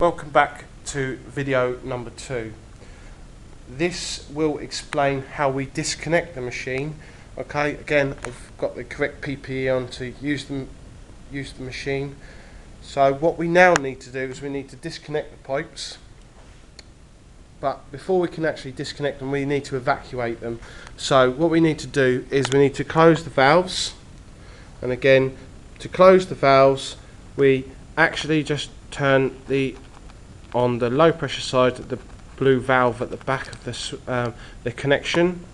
Welcome back to video number 2. This will explain how we disconnect the machine. Okay, again, I've got the correct PPE on to use the machine. So what we now need to do is we need to disconnect the pipes. But before we can actually disconnect them, we need to evacuate them. So what we need to do is we need to close the valves. And again, to close the valves, we actually just turn on the low pressure side, the blue valve at the back of the connection,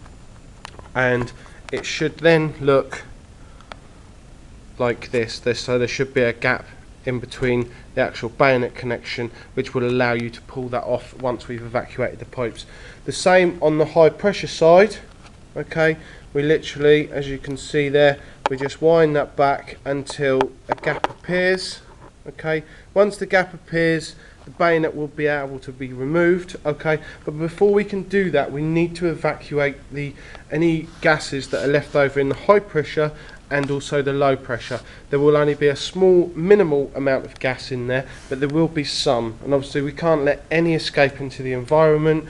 and it should then look like this. So there should be a gap in between the actual bayonet connection, which will allow you to pull that off once we've evacuated the pipes. The same on the high pressure side. Okay, we literally, as you can see there, we just wind that back until a gap appears. Okay, once the gap appears, the bayonet will be able to be removed. Okay, but before we can do that, we need to evacuate any gases that are left over in the high pressure and also the low pressure. There will only be a small minimal amount of gas in there, but there will be some, and obviously we can't let any escape into the environment.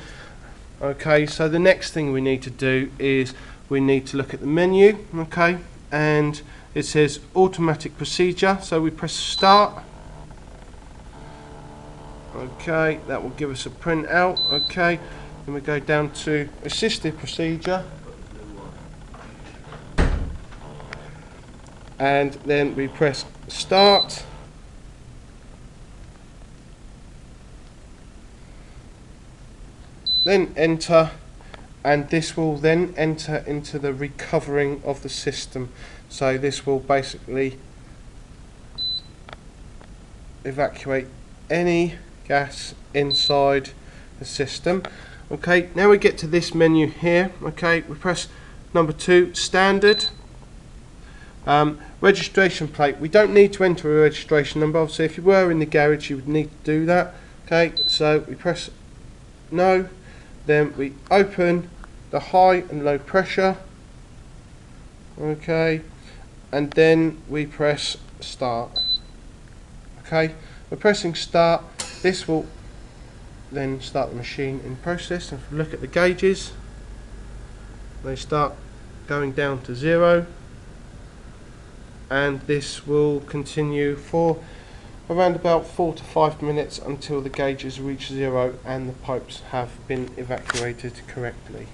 Okay, so the next thing we need to do is we need to look at the menu. Okay, and it says automatic procedure, so we press start. Okay, that will give us a printout. Okay, then we go down to assisted procedure, and then we press start. Then enter, and this will then enter into the recovering of the system. So this will basically evacuate any gas inside the system. Okay, now we get to this menu here. Okay, we press number 2, standard. Registration plate. We don't need to enter a registration number. Obviously, if you were in the garage, you would need to do that. Okay, so we press no. Then we open the high and low pressure. Okay, and then we press start. Okay, we're pressing start. This will then start the machine in process. And if we look at the gauges, they start going down to 0, and this will continue for around about 4 to 5 minutes until the gauges reach 0 and the pipes have been evacuated correctly.